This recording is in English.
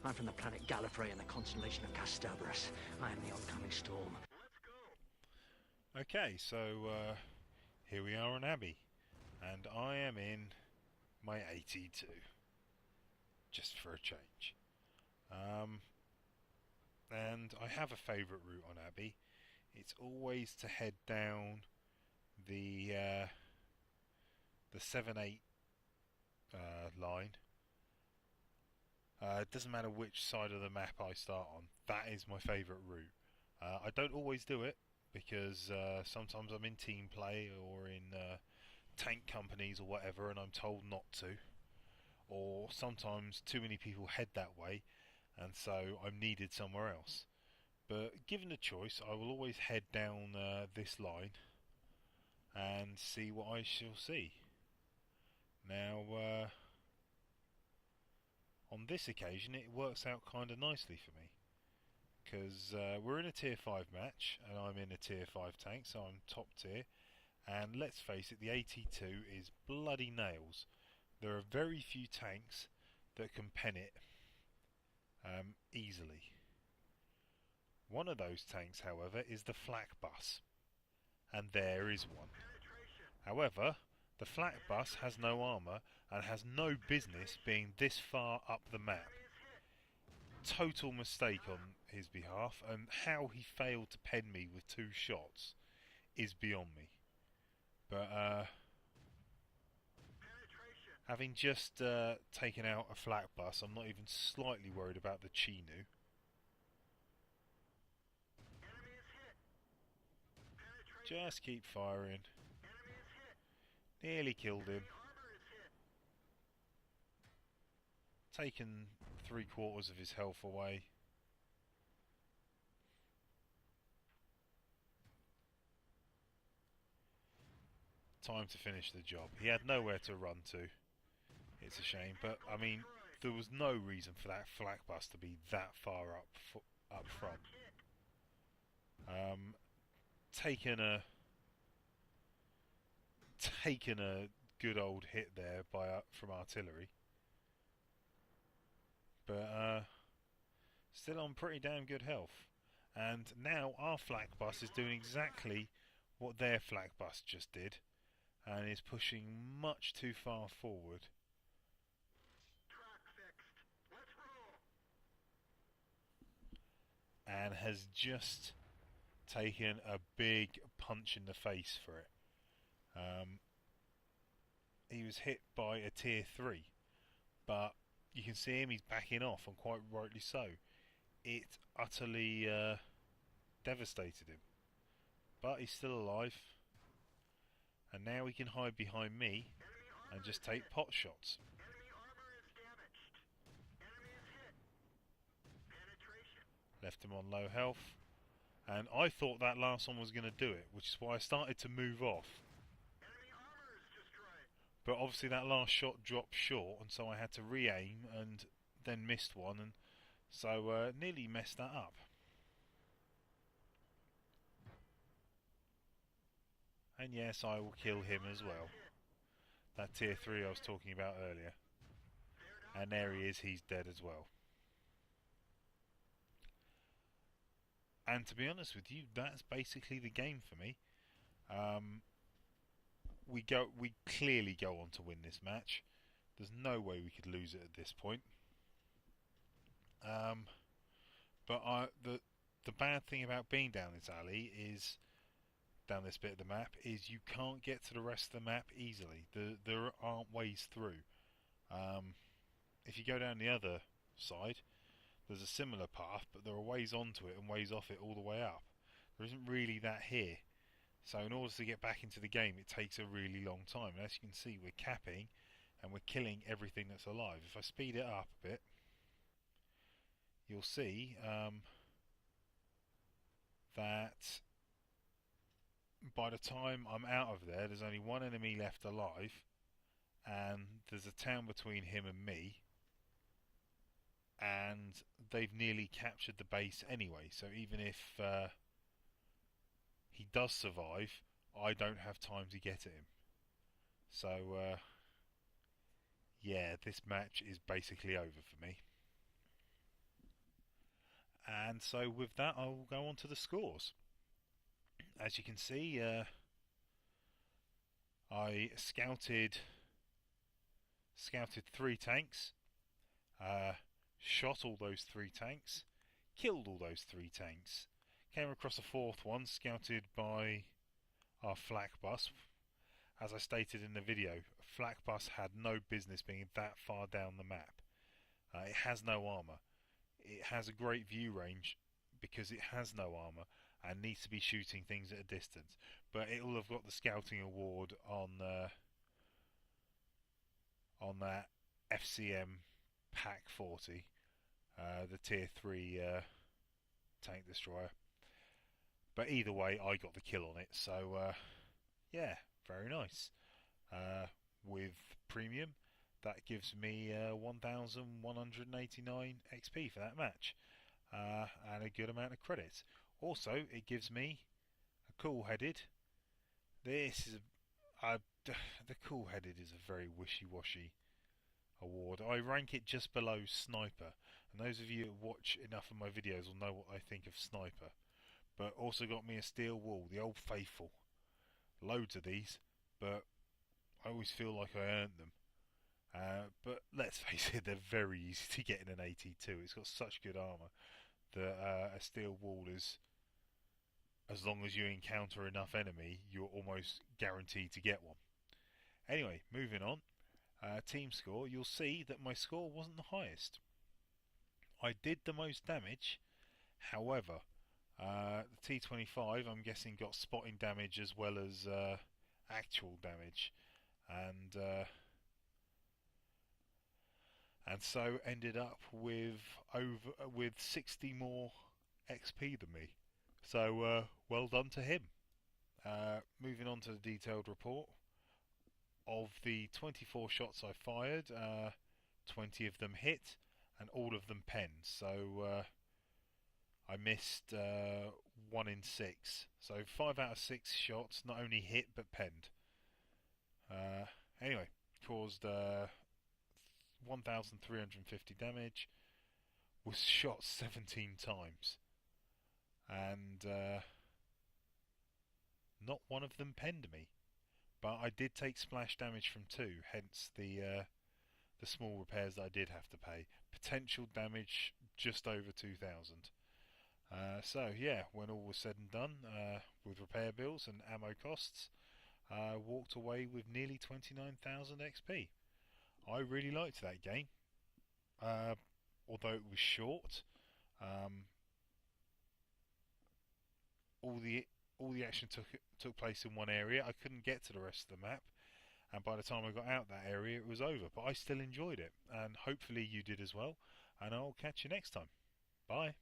I'm from the planet Gallifrey in the constellation of Kasterborous. I am the oncoming storm. Okay, so here we are on Abbey, and I am in my AT2, just for a change. And I have a favourite route on Abbey. It's always to head down the 7-8 line. It doesn't matter which side of the map I start on. That is my favourite route. I don't always do it because sometimes I'm in team play or in tank companies or whatever, and I'm told not to. Or sometimes too many people head that way, and so I'm needed somewhere else. But given the choice, I will always head down this line and see what I shall see. Now, on this occasion, it works out kind of nicely for me. Because we're in a tier 5 match, and I'm in a tier 5 tank, so I'm top tier. And let's face it, the AT2 is bloody nails. There are very few tanks that can pen it easily. One of those tanks, however, is the Flak Bus. And there is one. However, the Flak Bus has no armour and has no business being this far up the map. Total mistake on his behalf, and how he failed to pen me with 2 shots is beyond me. But having just taken out a Flak Bus, I'm not even slightly worried about the Chinu. Just keep firing. Nearly killed him. Taken 3/4 of his health away. Time to finish the job. He had nowhere to run to. It's a shame, but I mean, there was no reason for that Flak Bus to be that far up front. Taken a good old hit there from artillery, but still on pretty damn good health. And now our Flak Bus is doing exactly what their Flak Bus just did, and is pushing much too far forward. And has just taken a big punch in the face for it. He was hit by a tier 3, but you can see him, he's backing off, and quite rightly so. It utterly devastated him. But he's still alive, and now he can hide behind me and just take pot shots. Left him on low health, and I thought that last one was going to do it, which is why I started to move off. But obviously that last shot dropped short, and so I had to re-aim and then missed one, and so nearly messed that up. And yes, I will kill him as well. That tier 3 I was talking about earlier. And there he is, he's dead as well. And to be honest with you, that's basically the game for me. We clearly go on to win this match. There's no way we could lose it at this point. But the bad thing about being down this alley is, down this bit of the map, is you can't get to the rest of the map easily. There aren't ways through. If you go down the other side, there's a similar path, but there are ways onto it and ways off it all the way up. There isn't really that here. So in order to get back into the game, it takes a really long time. And as you can see, we're capping and we're killing everything that's alive. If I speed it up a bit, you'll see that by the time I'm out of there, there's only one enemy left alive, and there's a town between him and me, and they've nearly captured the base anyway. So even if he does survive, I don't have time to get at him. So yeah, this match is basically over for me. And so with that, I will go on to the scores. As you can see, I scouted 3 tanks, uh, shot all those 3 tanks, killed all those 3 tanks, came across a 4th one scouted by our flak bus. As I stated in the video, flak bus had no business being that far down the map. It has no armour. It has a great view range because it has no armour and needs to be shooting things at a distance. But it will have got the scouting award on that FCM Pack 40, the Tier 3 tank destroyer. But either way, I got the kill on it, so yeah, very nice. With premium, that gives me 1,189 XP for that match, and a good amount of credits. Also, it gives me a cool-headed. The cool-headed is a very wishy-washy award. I rank it just below sniper, and those of you who watch enough of my videos will know what I think of sniper. But also got me a steel wool, the old faithful. Loads of these, but I always feel like I earned them. But let's face it, they're very easy to get in an AT2. It's got such good armour that a steel wool is, as long as you encounter enough enemy, you're almost guaranteed to get one. Anyway, moving on. Team score, you'll see that my score wasn't the highest. I did the most damage, however, the T25 I'm guessing got spotting damage as well as actual damage, and so ended up with 60 more XP than me. So well done to him. Moving on to the detailed report. Of the 24 shots I fired, 20 of them hit and all of them penned. So I missed 1 in 6. So 5 out of 6 shots not only hit but penned. Anyway, caused 1,350 damage. Was shot 17 times. And not one of them penned me. But I did take splash damage from 2, hence the small repairs that I did have to pay. Potential damage just over 2,000. So yeah, when all was said and done, with repair bills and ammo costs, walked away with nearly 29,000 XP. I really liked that game, although it was short. All the action took place in one area. I couldn't get to the rest of the map, and by the time I got out that area, it was over. But I still enjoyed it, and hopefully you did as well. And I'll catch you next time. Bye.